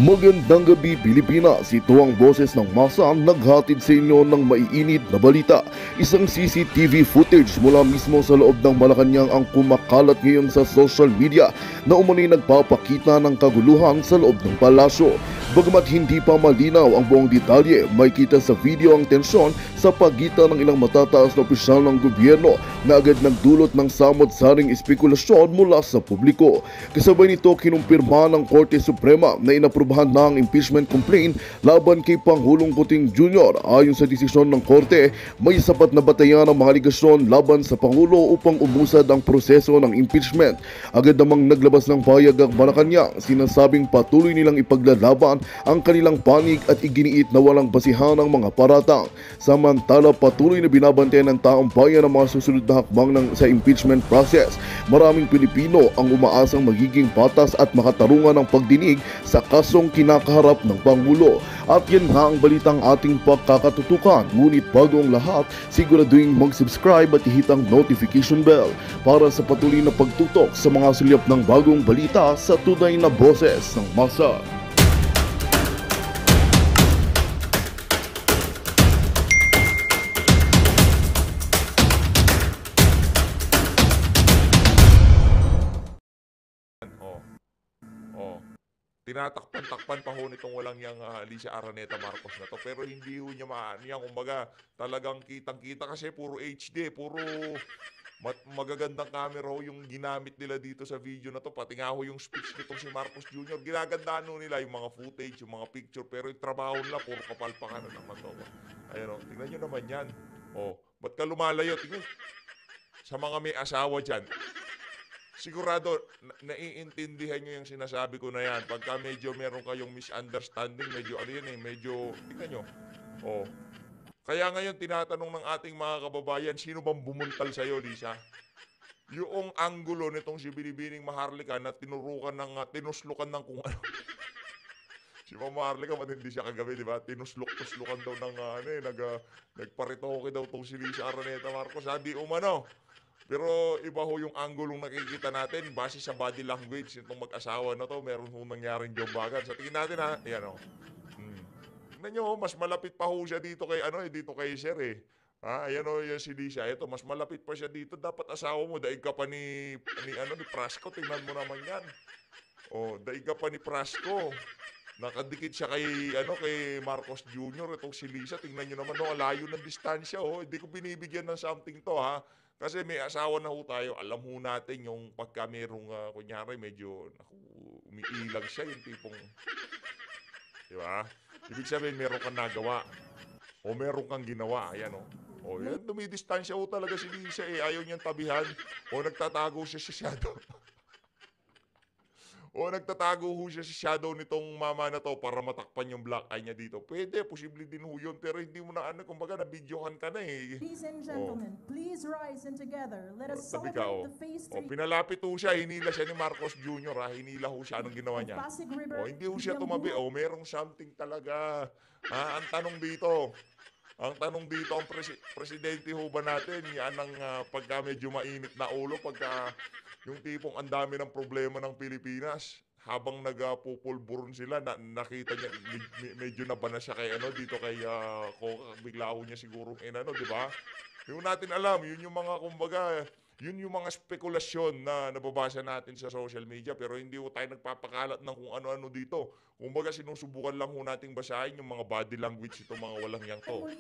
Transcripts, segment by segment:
Magandang gabi Pilipinas, ito ang boses ng masa naghatid sa inyo ng maiinit na balita. Isang CCTV footage mula mismo sa loob ng Malacanang ang kumakalat ngayon sa social media na umano'y nagpapakita ng kaguluhan sa loob ng palasyo. Bagamat hindi pa malinaw ang buong detalye, may kita sa video ang tensyon sa pagitan ng ilang matataas na opisyal ng gobyerno na agad nagdulot ng samot-saring espekulasyon mula sa publiko. Kasabay nito kinumpirma ng Korte Suprema na inaprubahan na ang impeachment complaint laban kay Pangulong Kuting Jr. Ayon sa desisyon ng Korte, may sapat na batayan ang mga aligasyon laban sa Pangulo upang umusad ang proseso ng impeachment. Agad namang naglabas ng pahayag ang Malacanang, sinasabing patuloy nilang ipaglalaban ang kanilang panig at iginiit na walang basihan ng mga paratang. Samantala, patuloy na binabantayan ng taong bayan ang mga susunod na hakbang sa impeachment process. Maraming Pilipino ang umaasang magiging patas at makatarungan ng pagdinig sa kasong kinakaharap ng Pangulo. At yan nga ang balitang ating pagkakatutukan. Ngunit bago ang lahat, siguraduhin mag-subscribe at ihit ang notification bell para sa patuloy na pagtutok sa mga sulyap ng bagong balita sa tunay na boses ng masa. Tinatakpan-takpan pa ho nitong walang yang Alicia Araneta Marcos na to. Pero hindi ho niya maano yan. Kumbaga, talagang kitang-kita kasi puro HD, puro magagandang camera ho yung ginamit nila dito sa video na to. Pati nga ho yung speech nitong si Marcos Jr. Ginagandaan ho nila yung mga footage, yung mga picture. Pero yung trabaho nila, puro kapalpakan na naman to. Ayan o, tingnan nyo naman yan. O, ba't ka lumalayo? Tingnan, sa mga may asawa dyan. Sigurado, naiintindihan nyo yung sinasabi ko na yan. Pagka medyo meron kayong misunderstanding, medyo ano yan medyo, tingnan nyo. Oh. Kaya ngayon, tinatanong ng ating mga kababayan, sino bang bumuntal sa'yo, Lisa? Yung anggulo nitong si Binibining Maharlika na tinuslukan ng kung ano. Si Mama Maharlika, matindi siya kagabi, di ba? Tinusluk-tuslukan daw ng, nagparitoke daw tong si Lisa Araneta Marcos. Di umano. Pero iba ho yung anggulong nakikita natin base sa body language nitong mag-asawa na to. Meron ho nangyaring jombagan. Sa tingin natin ha, ayan o. Tingnan nyo, mas malapit pa ho siya dito kay dito kay Sir eh. Ayan o, yan si Lisa. Ito, mas malapit pa siya dito. Dapat asawa mo, daig ka pa ni Prasco. Tingnan mo naman yan. O, daig ka pa ni Prasco. Nakadikit siya kay Marcos Jr. Itong si Lisa, tingnan nyo naman, alayo ng distansya. Hindi ko binibigyan ng something to ha. Kasi may asawa na ho tayo, alam ho natin yung pagka merong, kunyari, medyo umiilag siya, yung tipong, di ba? Ibig sabihin, meron kang nagawa, o meron kang ginawa, ayan o. O yan, dumidistansya ho talaga si Lisa ayaw niyang tabihan, o nagtatago siya sa shadow. O nagtatago ho siya sa shadow nitong mama na to para matakpan yung black eye niya dito. Pwede, posible din ho yun. Pero hindi mo na kumbaga nabidyohan ka na eh. Ladies and gentlemen, please rise and together. Let us Tabi celebrate ka, the phase 3. pinalapit ho siya, hinila siya ni Marcos Jr. Hinila ho siya, anong ginawa niya? Hindi ho siya tumabi. Merong something talaga. Ang tanong dito, ang presidente ho ba natin, yan ang pagka medyo mainit na ulo, pagka yung tipong ang dami ng problema ng Pilipinas, habang nagpupulburon sila, nakita niya, medyo nabana siya kay dito kay Coca, bigla ho niya siguro di ba? Yung natin alam, yun yung mga kumbaga, yun yung mga spekulasyon na nababasa natin sa social media, pero hindi ho tayo nagpapakalat ng kung ano-ano dito. Kumbaga sinusubukan lang ho nating basahin yung mga body language itong mga walang yang to.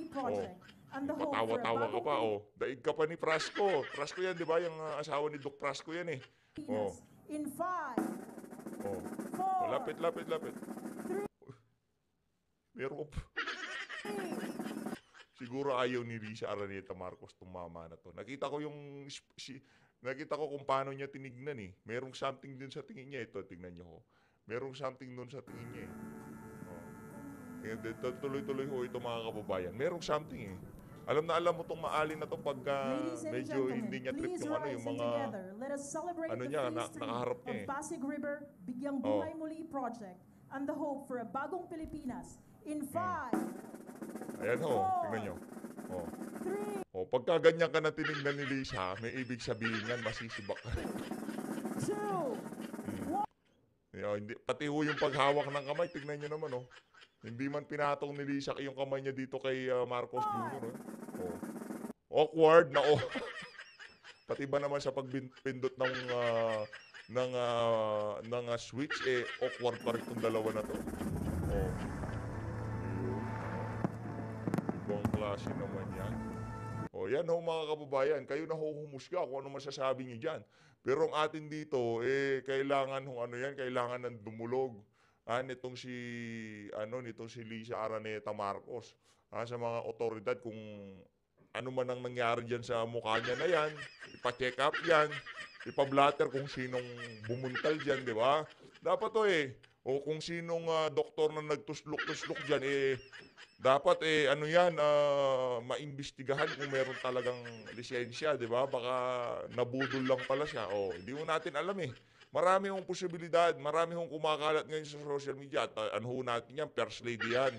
Patawa-tawa ka pa, daig ka pa ni Prasco. Prasco yan, di ba? Yung asawa ni Doc Prasco yan eh. In 5, 4, lapit. Meron ko siguro ayaw ni Lisa Araneta Marcos itong mama na to. Nakita ko kung paano niya tinignan eh. Merong something din sa tingin niya. Ito, tingnan niyo ho. Merong something dun sa tingin niya eh. Tuloy-tuloy ho ito mga kababayan. Merong something eh. Alam mo tong maali na to pagka medyo hindi niya trip yung mga niya, nakaharap niya eh. Pasig River Bigyang Buhay Muli Project and the hope for a bagong Pilipinas in 5. Ayan ho, tingnan nyo. Pagka ganyan ka na tinignan ni Lisa, may ibig sabihin yan, masisibak ka. 2, 1. Hindi, pati ho yung paghawak ng kamay, tignan nyo naman, oh. Hindi man pinatong ni Lisa yung kamay niya dito kay Marcos Jr. Oh. Awkward na, oh. Pati ba naman sa pagpindot ng switch, awkward pa rin itong dalawa na to. Oh. Ayun. Ibang klase naman yan. O yan ho mga kababayan, kayo na ho humusga kung ano masasabi nyo dyan. Pero ang atin dito, kailangan kailangan ng dumulog. Nitong si Lisa Araneta Marcos. Sa mga otoridad kung ano man ang nangyari dyan sa mukha niya na yan, ipa-check up yan, ipa-blatter kung sinong bumuntal dyan, di ba? Dapat to o kung sinong doktor na nagtuslok-tuslok dyan, dapat maimbestigahan kung meron talagang lisensya, di ba? Baka nabudol lang pala siya. Hindi mo natin alam Marami hong posibilidad, marami hong kumakalat ngayon sa social media at natin yan, First Lady yan.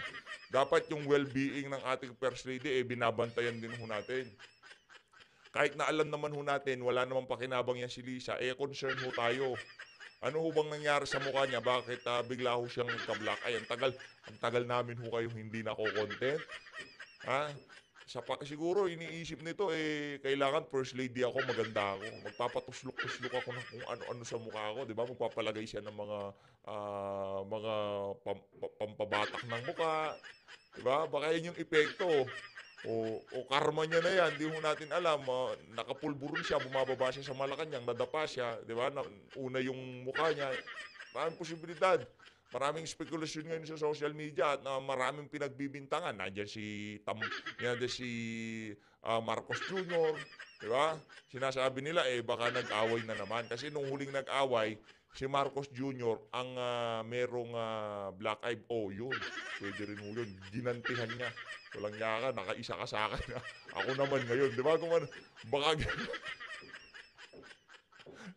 Dapat yung well-being ng ating First Lady, binabantayan din ho natin. Kahit na alam naman ho natin, wala namang pakinabang yan si Lisa, concern ho tayo. Ano ho bang nangyari sa mukha niya? Bakit bigla ho siyang ka-black eye? Ang tagal namin ho kayong hindi nako-content. Siguro iniisip nito kailangan first lady ako, maganda ako. Magpapatuslok-tuslok ako ng kung ano-ano sa mukha ko, 'di ba? Magpapalagay siya ng mga pampabatak ng mukha, 'di ba? Baka yun yung epekto. O karma niya na yan, di ho natin alam. Nakapulburon siya, bumababa siya sa Malacanang, nadapa siya, 'di ba? Una yung mukha niya. Maraming posibilidad. Maraming spekulasyon ngayon sa social media at maraming pinagbibintangan. Nandiyan si Marcos Jr., di ba? Sinasabi nila baka nag-away na naman. Kasi nung huling nag-away, si Marcos Jr. ang merong black eye. Yun. Pwede rin yun. Ginantihan niya. Walang niya ka, nakaisa ka sa akin. Ako naman ngayon, di ba? Baka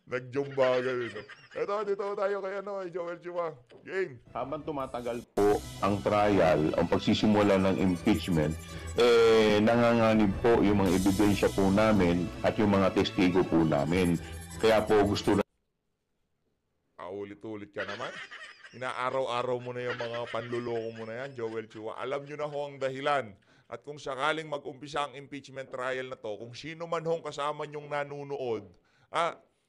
nag-jumba ganun. Dito tayo kay Joel Chua. Game. Habang tumatagal po ang trial, ang pagsisimula ng impeachment, nanganganib po yung mga ebidensya po namin at yung mga testigo po namin. Kaya po gusto na... Ulit-ulit ka naman. Inaaraw-araw mo na yung mga panluloko mo na yan, Joel Chua. Alam nyo na ho ang dahilan. At kung sakaling mag-umpisa ang impeachment trial na to, kung sino man hong kasama nyong nanunood,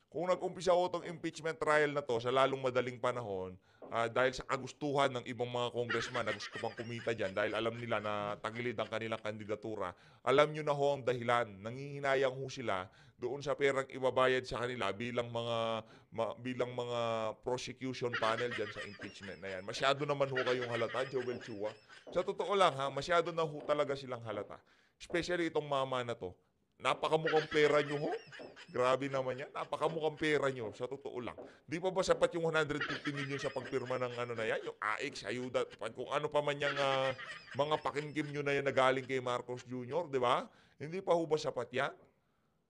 kung nag-umpisa ko itong impeachment trial na to sa lalong madaling panahon, dahil sa kagustuhan ng ibang mga congressman na gusto pang kumita dyan, dahil alam nila na tagilid ang kanilang kandidatura, alam nyo na ho ang dahilan. Nangihinayang ho sila doon sa perang ibabayad sa kanila bilang mga prosecution panel dyan sa impeachment na yan. Masyado naman ho kayong halata, Joel Chua. Sa totoo lang masyado na ho talaga silang halata. Especially itong mama na to. Napakamukhang pera nyo ho. Grabe naman yan. Napakamukhang pera nyo. Sa totoo lang. Di pa ba sapat yung 150 million sa pagpirma ng na yan? Yung AX, ayuda, kung ano pa man yung mga pakingkim nyo na yan na galing kay Marcos Jr., di ba? Hindi pa ho ba sapat yan?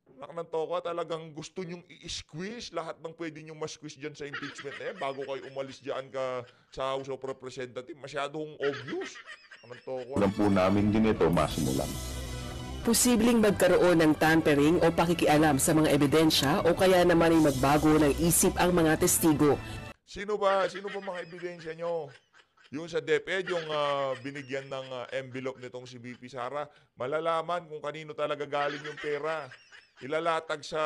Naknan to ka, talagang gusto nyong i-squeeze lahat ng pwede nyong ma-squeeze dyan sa impeachment na yan bago kayo umalis dyan ka sa House of Representatives. Masyadong obvious. Naknan to ka. Alam po namin din ito, masimulan. Posibleng magkaroon ng tampering o pakikialam sa mga ebidensya o kaya naman ay magbago ng isip ang mga testigo. Sino ba mga ebidensya nyo? Yung sa DepEd, yung binigyan ng envelope nitong si VP Sara, malalaman kung kanino talaga galing yung pera. Ilalatag sa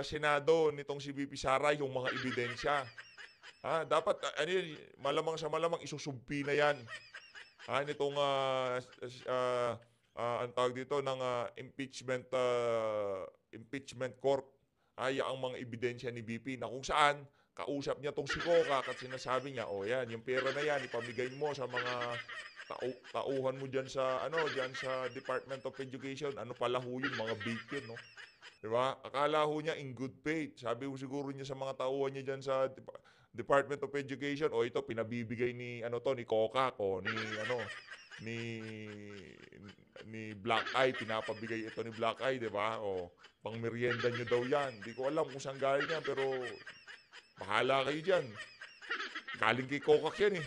Senado nitong si VP Sara yung mga ebidensya. Dapat, malamang sa malamang isusumpi na yan. Nitong ang tawag dito ng impeachment court ang mga ebidensya ni BP na kung saan kausap niya tong si Kokak at sinasabi niya, yan, yung pera na yan, ipamigay mo sa mga tauhan mo diyan sa Department of Education. Ano pala ho yun, mga bake yun, no? Diba? Akala ho niya in good faith. Sabi ho siguro niya sa mga tauhan niya diyan sa Department of Education, ito pinabibigay ni ni Kokak ni Black Eye, pinapabigay ito ni Black Eye, 'di ba? Pang merienda nyo daw 'yan. Hindi ko alam kung saan galing yan, pero bahala kayo diyan. Galing kay Kokak yan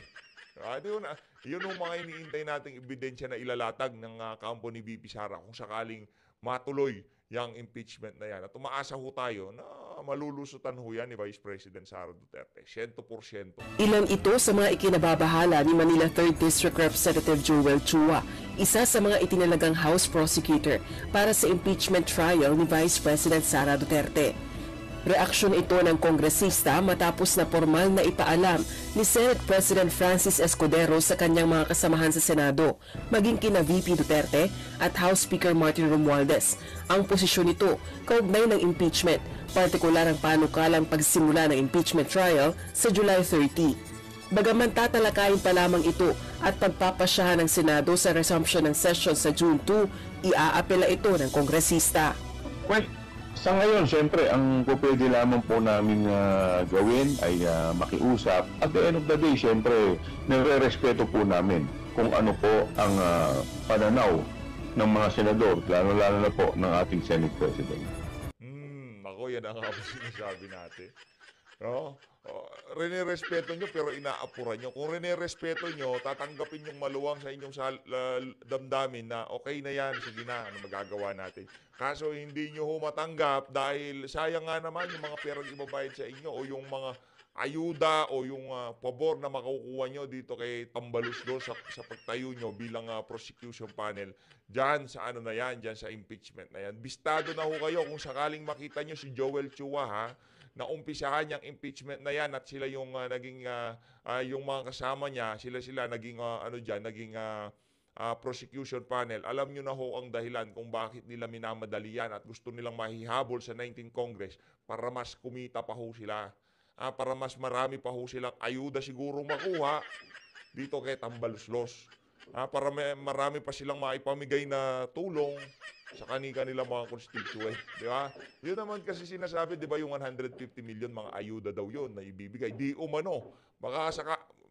yun yung mga iniintay nating ebidensya na ilalatag ng kampo ni VP Sara kung sakaling matuloy yung impeachment na yan. At umaasa ho tayo na malulusutan ho yan ni Vice President Sara Duterte. 100%. Ilan ito sa mga ikinababahala ni Manila 3rd District Representative Joel Chua, isa sa mga itinalagang House Prosecutor para sa impeachment trial ni Vice President Sara Duterte. Reaksyon ito ng kongresista matapos na formal na ipaalam ni Senate President Francis Escudero sa kanyang mga kasamahan sa Senado, maging kina VP Duterte at House Speaker Martin Romualdez, ang posisyon nito kaugnay ng impeachment, partikular ang panukalang pagsimula ng impeachment trial sa July 30. Bagaman tatalakayin pa lamang ito at pagpapasyahan ng Senado sa resumption ng session sa June 2, iaapela ito ng kongresista. Well, sa ngayon, siyempre, ang pwede lamang po namin gawin ay makiusap. At the end of the day, siyempre, nire-respeto po namin kung ano po ang pananaw ng mga senador, lalo-lalo na po ng ating Senate President. Ako, yan ang sinasabi natin. No? Rinirespeto nyo pero inaapuran nyo. Kung rinirespeto nyo, tatanggapin yung maluwang sa inyong damdamin na okay na yan, sige na, ano magagawa natin. Kaso hindi nyo ho matanggap dahil sayang nga naman yung mga perang ibabayad sa inyo o yung mga ayuda o yung pabor na makukuha nyo dito kay Tambaluslo sa pagtayo nyo bilang prosecution panel. Diyan sa ano na yan, diyan sa impeachment na yan. Bistado na ho kayo kung sakaling makita nyo si Joel Chua, ha, na umpisahan niyang impeachment na yan at sila yung naging yung mga kasama niya, sila naging naging prosecution panel. Alam niyo na ho ang dahilan kung bakit nila minamadali yan at gusto nilang mahihabol sa 19th Congress para mas kumita pa ho sila. Para mas marami pa ho silang ayuda siguro makuha dito kay Tambaluslos. Para marami pa silang maipamigay na tulong sa kanilang mga constituent, di ba? Yun naman kasi sinasabi, di ba, yung 150 million mga ayuda daw yun na ibibigay. Di umano. Baka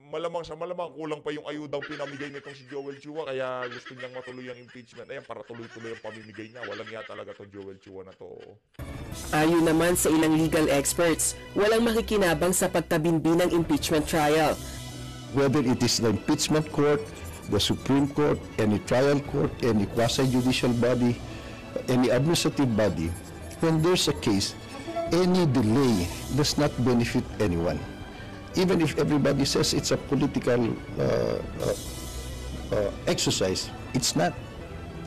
malamang kulang pa yung ayudang pinamigay nitong si Joel Chua kaya gusto niyang matuloy ang impeachment na yan para tuloy-tuloy ang pamimigay niya. Walang nga talaga tong Joel Chua na to. Ayon naman sa ilang legal experts, walang makikinabang sa pagtabinbi ng impeachment trial. Whether it is the impeachment court, the Supreme Court, any trial court, any quasi-judicial body, any administrative body, when there's a case, any delay does not benefit anyone. Even if everybody says it's a political exercise, it's not.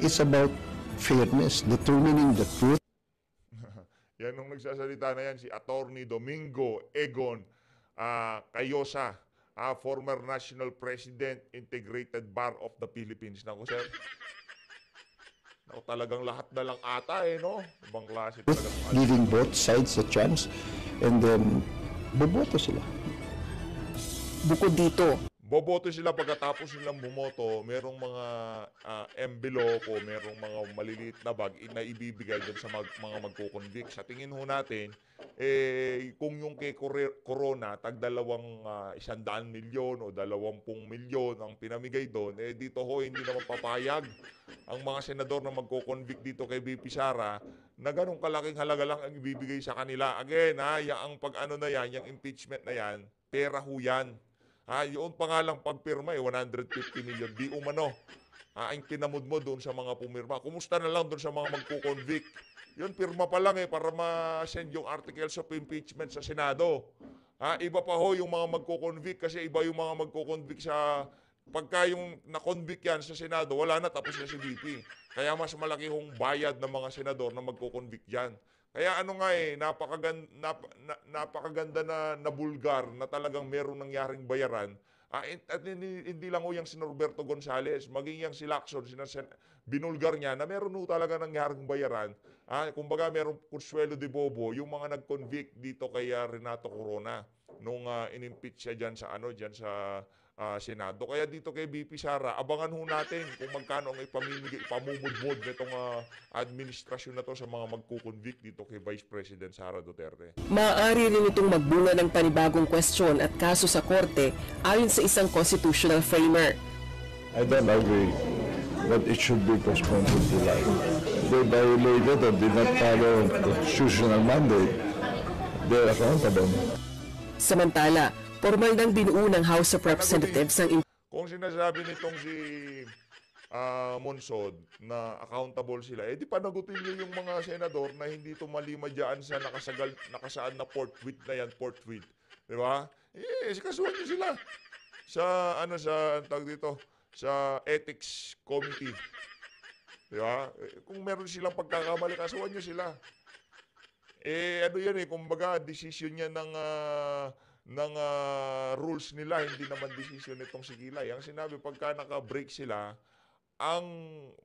It's about fairness, determining the truth. Yan nung nagsasalita na yan, si Attorney Domingo Egon Cayosa, former National President, Integrated Bar of the Philippines. Naku, sir. Naku, talagang lahat na lang ata no? Ibang klase talagang. Giving both sides a chance and then boboto sila. Bukod dito, Boboto sila pagkatapos nilang bumoto, merong mga envelope o merong mga maliliit na bag na ibibigay dun sa mga magkukonvict. Sa tingin ho natin, kung yung kay Corona, tag 100 milyon o 20 milyon ang pinamigay doon, dito ho hindi naman papayag ang mga senador na magkukonvict dito kay VP Sara na ganong kalaking halaga lang ang ibibigay sa kanila. Again, yung pag-ano na yan, yung impeachment na yan, pera ho yan. Yun pa nga lang pagpirma 150 million. Di umano. Ang pinamud mo doon sa mga pumirma. Kumusta na lang doon sa mga magkukonvict? Yun, pirma pa lang para ma-send yung articles of impeachment sa Senado. Iba pa ho yung mga magkukonvict kasi iba yung mga magkukonvict sa... Pagka yung na-convict yan sa Senado, wala na, tapos na si VP. Kaya mas malaki hong bayad ng mga senador na magkukonvict yan. Kaya napakaganda na bulgar na talagang meron nangyaring bayaran. At hindi lang ho yung si Norberto Gonzales, maging yung si Lacson, binulgar niya na meron ho talaga nangyaring bayaran. Kumbaga meron Consuelo de Bobo, yung mga nag-convict dito kay Renato Corona nung inimpeach siya dyan sa Senado. Kaya dito kay VP Sara, abangan ho natin kung magkano ang ipamumudmod nitong administrasyon na to sa mga magkukonvict dito kay Vice President Sara Duterte. maaari rin itong magbunga ng panibagong kwestiyon at kaso sa korte ayon sa isang constitutional framer. I don't agree that it should be postponed to July. They violated or did not follow constitutional mandate. They're accountable. Samantala, formal nang binuo ng House of Representatives ang Kung sinasabi nitong si Monsod na accountable sila, eh di panagutin nyo yung mga senador na hindi tumalima dyan sa nakasaan na port with na yan, port with. Di ba? Eh, kasuhan nyo sila. Sa, sa, tawag dito, sa ethics committee. Di ba? Eh, kung meron silang pagkakamali, kasuhan nyo sila. Eh, ano yan eh, kumbaga, decision yan ng rules nila, hindi naman decision nitong si Kilay. Ang sinabi, pagka naka-break sila,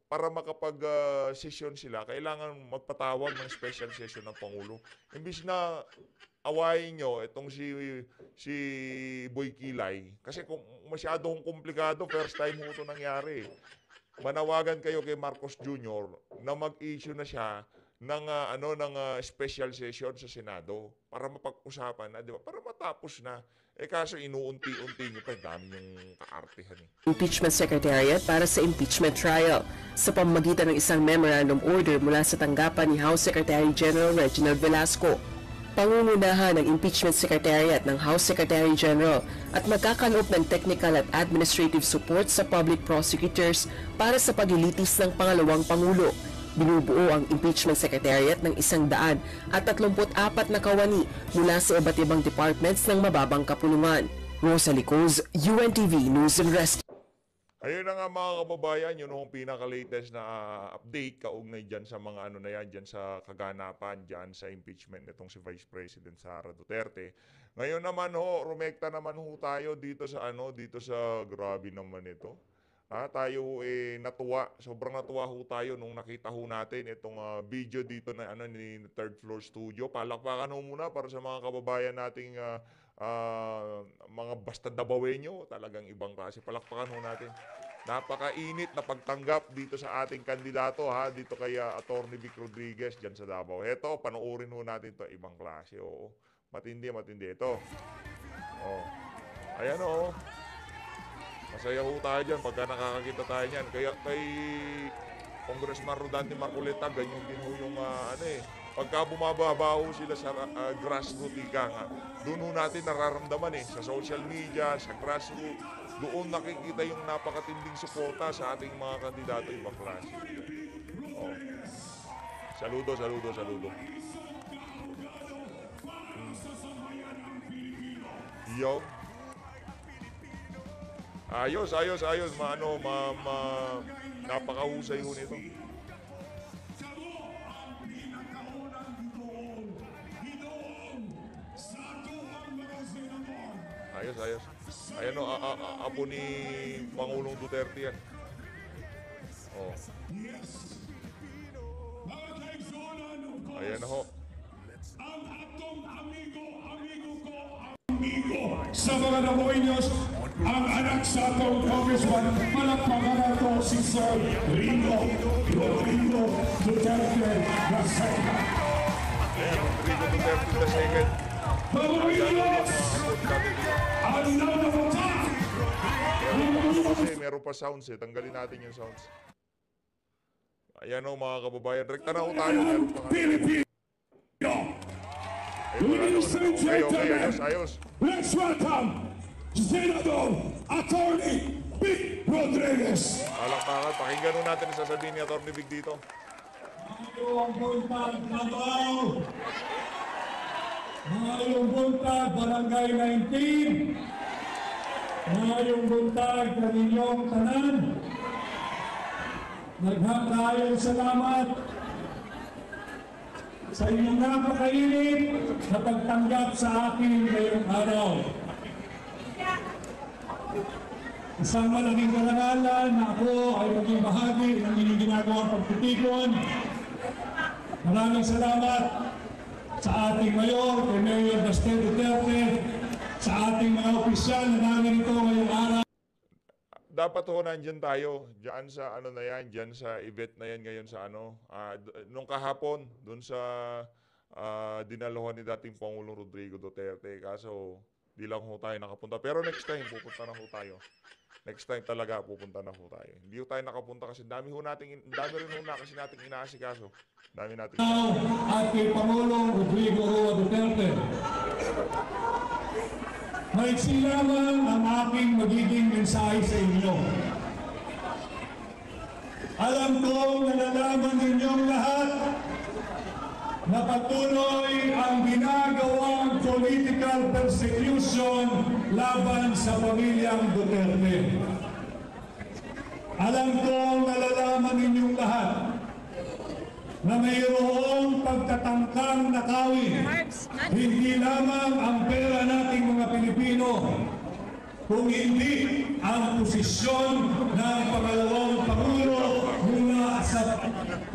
para makapag-session sila, kailangan magpatawag ng special session ng Pangulo. Imbis na awayin nyo itong si Boy Kilay, kasi kung masyadong komplikado, first time mo ito nangyari. Manawagan kayo kay Marcos Jr. na mag-issue na siya ng special session sa Senado para mapag-usapan na, di ba? Para matapos na. Eh kaso inuunti-unti nyo pa, dami yung kaartehan eh. Impeachment Secretariat para sa impeachment trial sa pamamagitan ng isang memorandum order mula sa tanggapan ni House Secretary General Reginald Velasco. Pangungunahan ng Impeachment Secretariat ng House Secretary General at magkakaloob ng technical at administrative support sa public prosecutors para sa paglilitis ng pangalawang Pangulo. Binubuo ang Impeachment Secretariat ng 134 na kawani mula sa iba't ibang departments ng mababang kapulungan. Rosalie Coz, UNTV News and Rescue. Ayun na nga mga kababayan, yun ang pinaka-latest na update kaugnay dyan sa mga na yan, dyan sa kaganapan, dyan sa impeachment nitong si Vice President Sara Duterte. Ngayon naman rumekta naman tayo dito sa grabe naman ito. Tayo natuwa, sobrang natuwa tayo nung nakita natin itong video dito na ni Third Floor Studio. Palakpakan muna para sa mga kababayan nating mga basta Dabawenyo, talagang ibang klase. Palakpakan natin. Napakainit na pagtanggap dito sa ating kandidato dito kay Attorney Vic Rodriguez diyan sa Davao. Heto, panoorin natin 'to, ibang klase. Oo. Matindi ito. Oh. Ayan Masaya tayo dyan pagka nakakakita tayo niyan. Kaya kay Congressman Rodante Marcoleta, ganyan din yung pagka bumababa sila sa grassroots doon natin nararamdaman sa social media, sa grassroots, doon nakikita yung napakatinding suporta sa ating mga kandidato ibang klase. Oh. Saludo. Yo. Ayos. Napakahusay nito. Ayos. Ayan apo ni Pangulong Duterte yan. Oh. Ayan Ang atong amigo sa mga Dabawenyos, ang anak sa atong Congressman, palakpakan nato si Sir Rodrigo Duterte II. Rodrigo Duterte II. Dabawenyos! Alinaw na punta! Kasi meron pa sounds tanggalin natin yung sounds. Ayan mga kababayan, rekta na tayo. Pilipino! Ladies and gentlemen, ayos. let's welcome Senator Attorney Vic Rodriguez. Palakpakan, pakinggan natin ang sasabihin ni Attorney Vic dito. Ngayong buntag Davao, ngayong buntag Barangay 19, ngayong buntag kaninyong tanan, naghang salamat sa inyong napakainit na pagtanggap sa akin ngayong araw. Isang malaking karangalan na ako ay maging bahagi ng inyong ginagawang pagtitikon. Maraming salamat sa ating mayor, kay Mayor Baste Duterte, sa ating mga opisyal na namin ito ngayong araw. Dapat nandyan tayo, dyan sa dyan sa event na yan ngayon sa nung kahapon, dun sa dinaluhan ni dating Pangulong Rodrigo Duterte. Kaso, di lang tayo nakapunta. Pero next time, pupunta na tayo. Next time talaga, pupunta na tayo. Hindi tayo nakapunta kasi dami rin kasi nating inaasikaso. Dami natin. At kay Pangulong Rodrigo Duterte. Maiksi lamang ang aking magiging mensahe sa inyo. Alam kong nalalaman ninyong lahat na patuloy ang ginagawang political persecution laban sa pamilyang Duterte. Alam kong nalalaman ninyong lahat na mayroong pagtatangkang nakawin hindi lamang ang pera nating mga Pilipino, kung hindi ang posisyon ng pangalawang Pangulo mula sa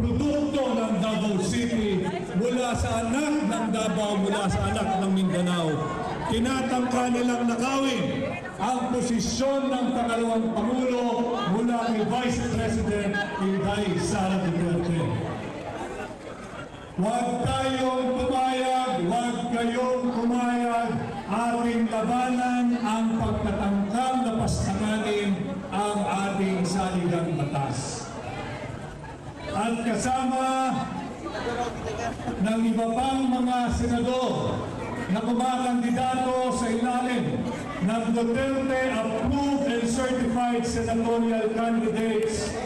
produkto ng Davao City, mula sa anak ng Davao, mula sa anak ng Mindanao. Tinatangka nilang nakawin ang posisyon ng pangalawang Pangulo mula kay Vice President Inday Sara Duterte. Huwag tayong pumayag, huwag kayong pumayag. Ating labanan ang pagtatangkang lapastanganin ang ating saligang batas. At kasama ng iba pang mga senador na kumakandidato sa ilalim ng Duterte Approved and Certified Senatorial Candidates,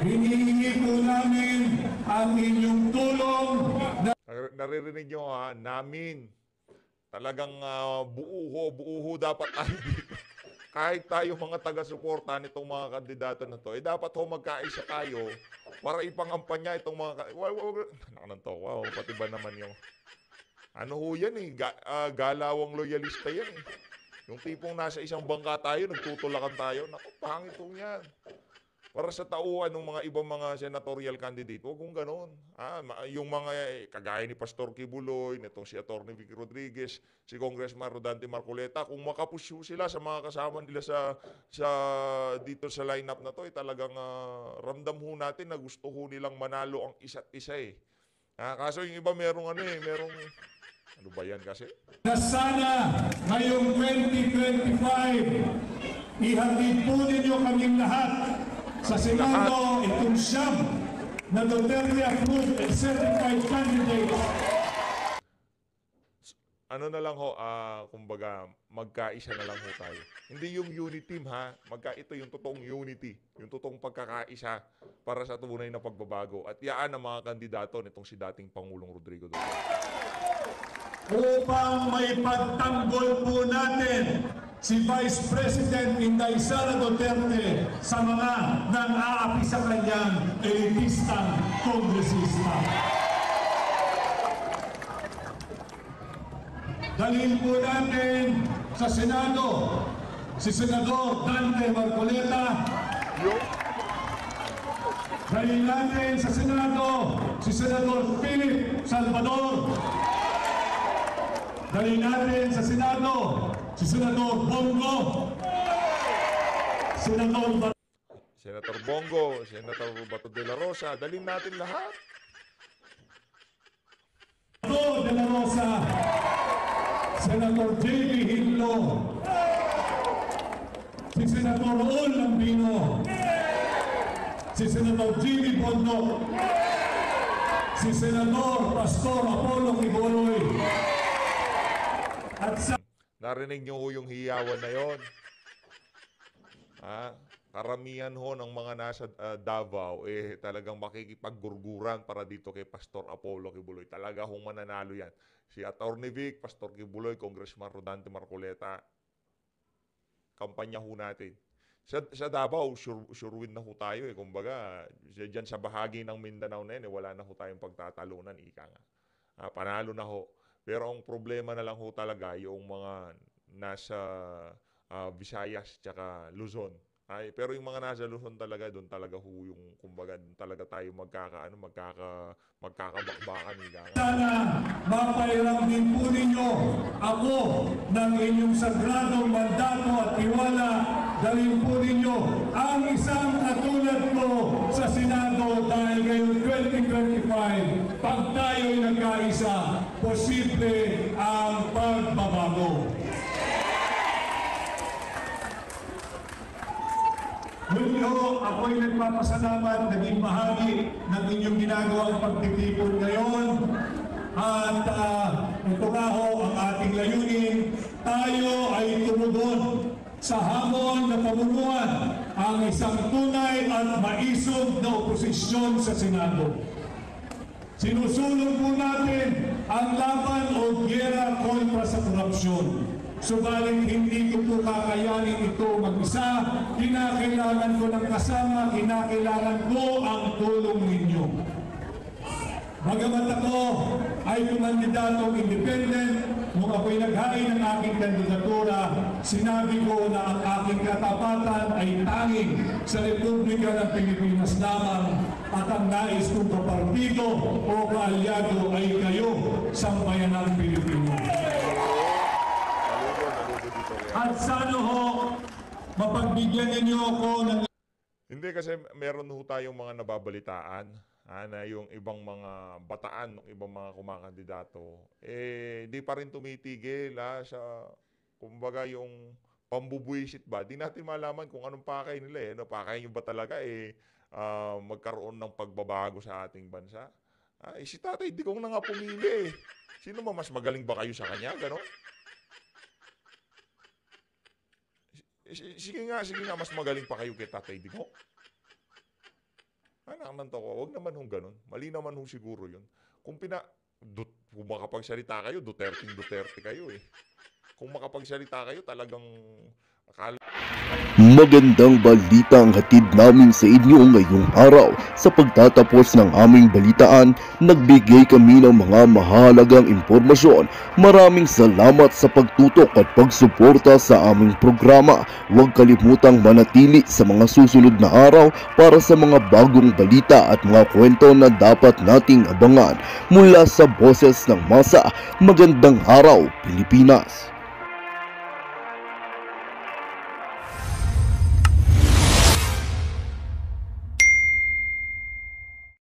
hinihingi po namin ang inyong tulong na Naririnig nyo namin. Talagang buuho dapat tayo dito. Kahit tayo mga taga-suporta nitong mga kandidato na to, dapat magkaisa tayo para ipangampanya itong mga... Wow, pati ba naman yung... Ano ho yan galawang loyalista yan eh. Yung tipong nasa isang bangka tayo, nagtutulakan tayo. Naku, pangit ho yan. Para sa tauhan ng mga ibang mga senatorial candidate, huwag kong ganon. Yung mga kagaya ni Pastor Kibuloy, nitong si Atty. Vic Rodriguez, si Congressman Rodante Marcoleta, kung makapusyo sila sa mga kasama nila dito sa lineup na to, talagang ramdam ho natin na gusto ho nilang manalo ang isa't isa eh. Kaso yung iba merong ano ba yan kasi? na sana ngayong 2025, ihatid po ninyo kaming lahat sa Senado itong siyam na Duterte Approved and Certified Candidates. Ano na lang ho, kumbaga, magkaisa na lang ho tayo. Hindi yung unity team ito yung totoong unity, yung totoong pagkakaisa para sa tunay na pagbabago. At yaan ang mga kandidato nitong si dating Pangulong Rodrigo Duterte. Upang may pagtanggol po natin si Vice President Inday Sara Duterte sa mga nang-aapi sa kanyang elitistang kongresista. Dalhin po natin sa Senado si Senador Dante Marcoleta. Dalhin natin sa Senado si Senador Philip Salvador. Dalhin natin sa Senado si Senador Bongo, Senator Bongo, Senator Bato de la Rosa, dalhin natin lahat. Bato de la Rosa, Senator J.B. Hinlo, si Senator Ol Lambino, si Senator Jimmy Bondok, si Senator Pastor Apollo Kibuloy, at sa Narinig nyo ho yung hiyawan na yon. Karamihan ho ng mga nasa Davao talagang makikipaggurguran para dito kay Pastor Apollo Kibuloy. Talaga hong mananalo yan. Si Atty. Vic, Pastor Kibuloy, Congressman Rodante Marcoleta. Kampanya ho natin. Sa Davao, sure win na ho tayo. Kumbaga, dyan sa bahagi ng Mindanao na yun, wala na ho tayong pagtatalunan. Ika nga. Panalo na ho. Pero ang problema na lang ho talaga yung mga nasa Visayas tsaka Luzon. Pero yung mga nasa Luzon talaga, doon talaga ho yung, kumbaga, doon talaga tayo magkakabakbakan. Sana mapairam din po ninyo ako ng inyong sagradong mandato at tiwala. Dalhin po ninyo ang isang katulad ko sa Senado dahil ngayong 2025, pag tayo'y nagkaisa, posible ang pagbabago. Muli ho, ako'y nagpapasalamat, naging bahagi ng inyong ginagawang pagtitipon ngayon. At ito nga ho ang ating layunin, tayo ay tumugon sa hamon na pamunuan ang isang tunay at maisog na oposisyon sa Senado. Sinusulong po natin ang laban o giyera kontra sa korupsyon. Subalit hindi ko po kakayanin ito mag-isa. Kinakailangan ko ng kasama, kinakailangan ko ang tulong ninyo. Bagamat ako ay kumandidatong independent, nung ako'y naghain ng aking kandidatura, sinabi ko na ang aking katapatan ay tanging sa Republika ng Pilipinas lamang at ang nais kong kapartido o kaalyado ay kayo, sambayanang Pilipino. At sana ho, mapagbigyan ninyo ako ng... Hindi kasi meron ho tayong mga nababalitaan na yung ibang mga bataan ng ibang mga kumakandidato, di pa rin tumitigil sa, kumbaga yung pambubuisit ba. Di natin malaman kung anong pakay nila no? Pakay nyo ba talaga magkaroon ng pagbabago sa ating bansa? Si Tatay Digong na nga pumili. Sino ba mas magaling ba kayo sa kanya? Ganon? Sige nga, mas magaling pa kayo kay Tatay Digong. Anak ng toko, huwag naman hong ganun. Mali naman hong siguro yun. Kung makapagsalita kayo, Duterte kayo eh. Kung makapagsalita kayo, talagang akala... Magandang balita ang hatid namin sa inyo ngayong araw. Sa pagtatapos ng aming balitaan, nagbigay kami ng mga mahalagang impormasyon. Maraming salamat sa pagtutok at pagsuporta sa aming programa. Huwag kalimutang manatili sa mga susunod na araw para sa mga bagong balita at mga kwento na dapat nating abangan. Mula sa Boses ng Masa, magandang araw, Pilipinas!